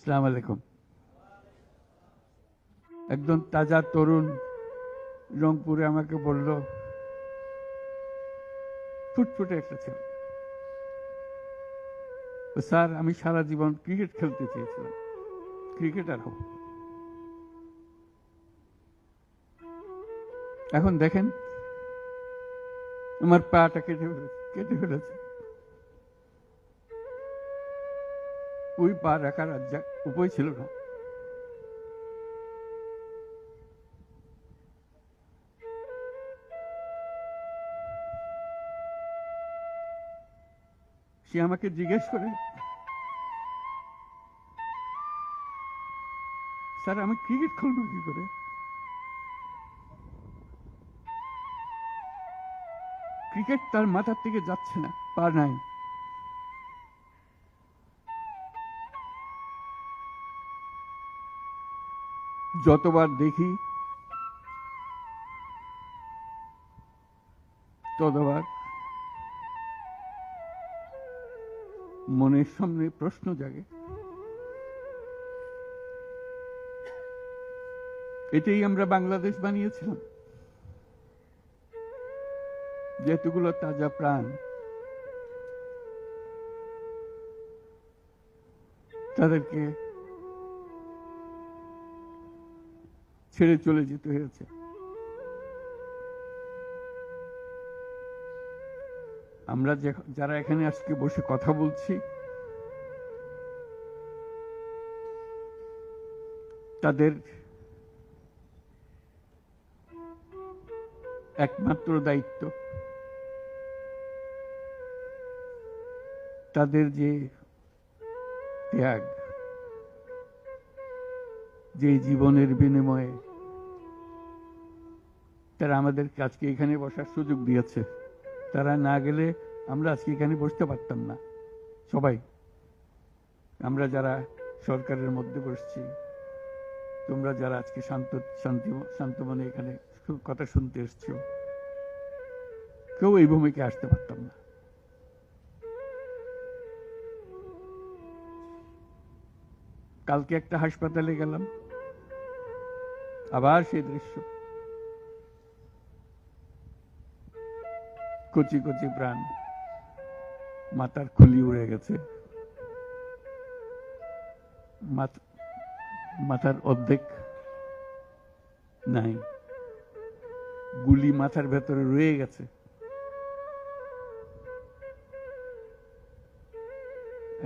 আসসালামু আলাইকুম। একদম তাজা তরুণ রংপুরে আমাকে বলল, ফুটফুটে একটা ছেলে, স্যার আমি সারা জীবন ক্রিকেট খেলতে চেয়েছিলাম, ক্রিকেটার হব। এখন দেখেন আমার পাটা কেটে ফেলেছে। ওই পা রাখার উপায় ছিল না। সে আমাকে জিজ্ঞেস করে, স্যার আমি ক্রিকেট খেলবো কি করে? ক্রিকেট তার মাথার থেকে যাচ্ছে না, পা নাই। যতবার দেখি ততবার মনের সামনে প্রশ্ন জাগে। এটাই আমরা বাংলাদেশ বানিয়েছিলাম, যেতগুলো তাজা প্রাণ তাদেরকে ছেড়ে চলে যেতে হয়েছে। আমরা যারা এখানে আজকে বসে কথা বলছি, তাদের একমাত্র দায়িত্ব তাদের যে ত্যাগ, যে জীবনের বিনিময়ে তারা আমাদেরকে আজকে এখানে বসার সুযোগ দিয়েছে। তারা না গেলে আমরা আজকে এখানে বসতে পারতাম না। সবাই আমরা যারা সরকারের মধ্যে বসছি, তোমরা যারা আজকে শান্ত মনে এখানে কথা শুনতে এসছো, কেউ এই ভূমিকায় আসতে পারতাম না। কালকে একটা হাসপাতালে গেলাম, আবার সেই দৃশ্য, কচি কচি প্রাণ, মাথার খুলি উড়ে গেছে, মাথার অর্ধেক নাই, গুলি মাথার ভেতরে রয়ে গেছে।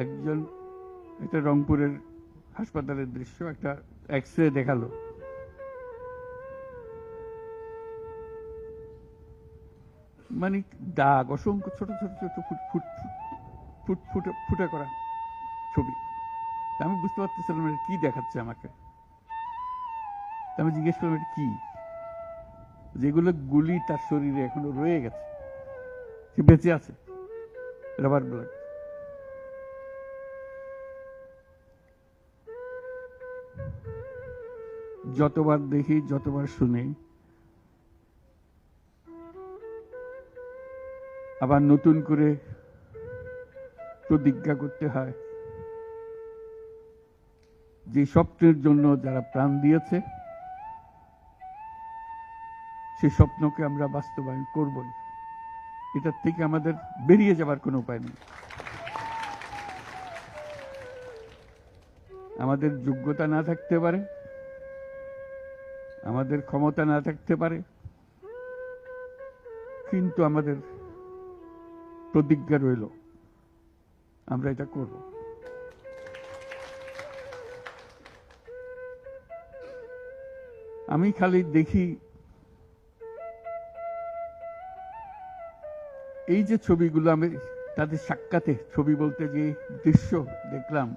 একজন, একটা রংপুরের হাসপাতালের দৃশ্য, একটা এক্স-রে দেখালো, মানে দাগ, অসংখ্য ছোট ছোট ছোট ফুটে করা ছবি। আমি বুঝতে পারতেছিলাম এটা কি দেখাচ্ছে আমাকে। আমি জিজ্ঞেস করলাম এটা কি? যেগুলো গুলি তার শরীরে এখনো রয়ে গেছে, সে বেঁচে আছে, রাবার ব্লাড। যতবার দেখি, যতবার শুনি, আবার নতুন করে প্রতিজ্ঞা করতে হয় যে স্বপ্নের জন্য যারা প্রাণ দিয়েছে, সেই স্বপ্নকে আমরা বাস্তবায়ন করবই। এটার থেকে আমাদের বেরিয়ে যাবার কোনো উপায় নেই। আমাদের যোগ্যতা না থাকতে পারে, আমাদের ক্ষমতা না থাকতে পারে, কিন্তু আমাদের প্রতিজ্ঞা রইল আমরা এটা করব। আমি খালি দেখি এই যে ছবিগুলো, আমি তাদের সাক্ষাতে ছবি বলতে যে দৃশ্য দেখলাম,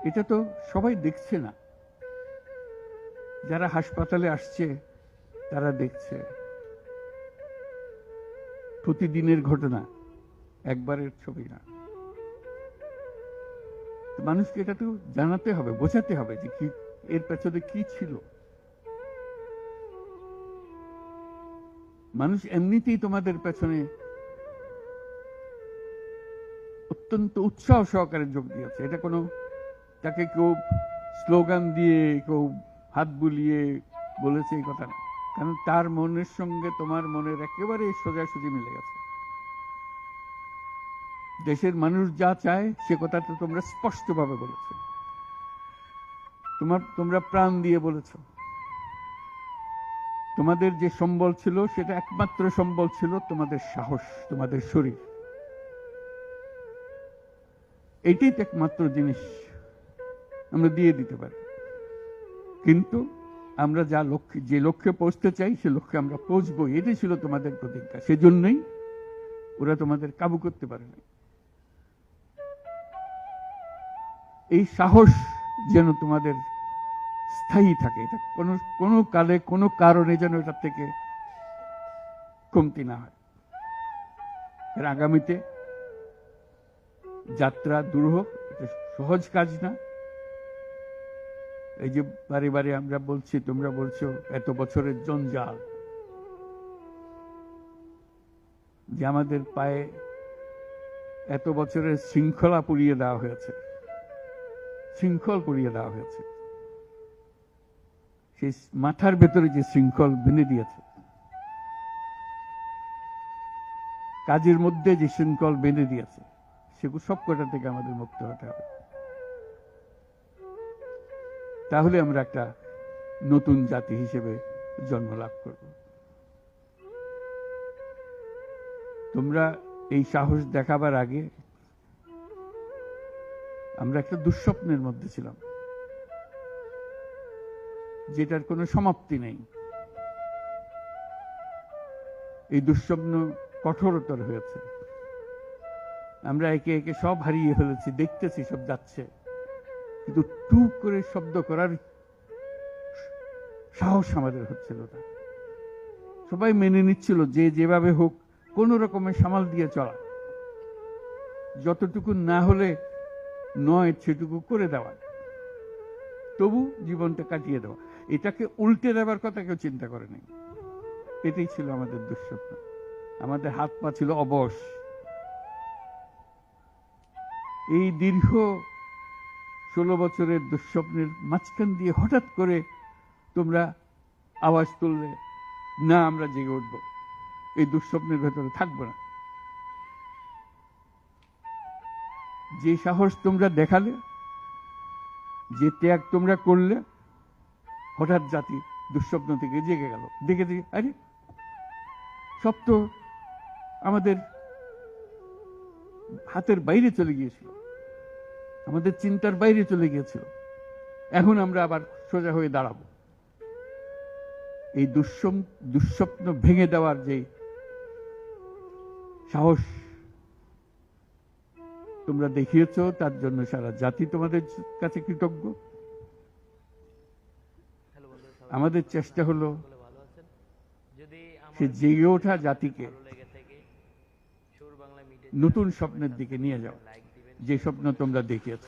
এটা তো সবাই দেখছে না। যারা হাসপাতালে আসছে তারা দেখছে, প্রতিদিনের ঘটনা, একবারের ছবি না। মানুষকে এটা তো জানাতে হবে, বোঝাতে হবে যে কি এর পেছনে কি ছিল। মানুষ এমনিতেই তোমাদের পেছনে অত্যন্ত উৎসাহ সহকারে যোগ দিয়েছে, এটা কোনো তাকে কেউ স্লোগান দিয়ে, কেউ হাত বুলিয়ে বলেছে এই কথা না, কারণ তার মনের সঙ্গে তোমার মনের একেবারে সোজাসুজি মিলে গেছে। দেশের মানুষ যা চায় সে কথাটা তোমরা স্পষ্টভাবে বলেছ, তোমরা প্রাণ দিয়ে বলেছ। তোমাদের যে সম্বল ছিল সেটা একমাত্র সম্বল ছিল তোমাদের সাহস, তোমাদের শরীর। এইটাই তো একমাত্র জিনিস আমরা দিয়ে দিতে পারি। কিন্তু আমরা যে লক্ষ্যে পৌঁছতে চাই সে লক্ষ্যে আমরা পৌঁছবো, এটাই ছিল তোমাদের প্রতিজ্ঞা। সেজন্যই ওরা তোমাদের কাবু করতে পারে না। এই সাহস যেন তোমাদের স্থায়ী থাকে, এটা কোনো কালে কোনো কারণে যেন এটার থেকে কমতি না হয়। এর আগামীতে যাত্রা দূর হোক, এটা সহজ কাজ না। এই যে বারে বারে আমরা বলছি, তোমরা বলছো এত বছরের জঞ্জাল, যে আমাদের পায়ে এত বছরের শৃঙ্খলা পুড়িয়ে দেওয়া হয়েছে, শৃঙ্খল পুড়িয়ে দেওয়া হয়েছে। সেই মাথার ভেতরে যে শৃঙ্খল বেঁধে দিয়েছে, কাজের মধ্যে যে শৃঙ্খল বেঁধে দিয়েছে, সেগুলো সব কটা থেকে আমাদের মুক্ত হতে হবে। তাহলে আমরা একটা নতুন জাতি হিসেবে জন্ম লাভ করব। তোমরা এই সাহস দেখাবার আগে আমরা একটা দুঃস্বপ্নের মধ্যে ছিলাম, যেটার কোনো সমাপ্তি নেই। এই দুঃস্বপ্ন কঠোরতর হয়েছে। আমরা একে একে সব হারিয়ে ফেলেছি, দেখতেছি সব যাচ্ছে, কিন্তু টুক করে শব্দ করার সাহস আমাদের হচ্ছিল না। সবাই মেনে নিচ্ছিল যে যেভাবে হোক কোন রকমের সামাল দিয়ে চলা, যতটুকু না হলে নয় সেটুকু করে দেওয়া, তবু জীবনটা কাটিয়ে দেওয়া। এটাকে উল্টে দেওয়ার কথা কেউ চিন্তা করে নাই। এটাই ছিল আমাদের দুঃস্বপ্ন। আমাদের হাত পা ছিল অবশ। এই দীর্ঘ 16 বছরের দুঃস্বপ্নের মাঝখান দিয়ে হঠাৎ করে তোমরা আওয়াজ তুললে, না আমরা জেগে উঠবো, এই দুঃস্বপ্নের ভেতরে থাকবো না। যে সাহস তোমরা দেখালে, যে ত্যাগ তোমরা করলে, হঠাৎ জাতি দুঃস্বপ্ন থেকে জেগে গেল। দেখে আরে সব তো আমাদের হাতের বাইরে চলে গিয়েছিল, আমাদের চিন্তার বাইরে চলে গিয়েছিল, এখন আমরা আবার সোজা হয়ে দাঁড়াবো। এই দুঃস্বপ্ন ভেঙে দেওয়ার যে সাহস তোমরা দেখিয়েছ, তার জন্য সারা জাতি তোমাদের কাছে কৃতজ্ঞ। আমাদের চেষ্টা হলো সে জেগে ওঠা জাতিকে নতুন স্বপ্নের দিকে নিয়ে যাও, যে স্বপ্ন তোমরা দেখিয়েছ।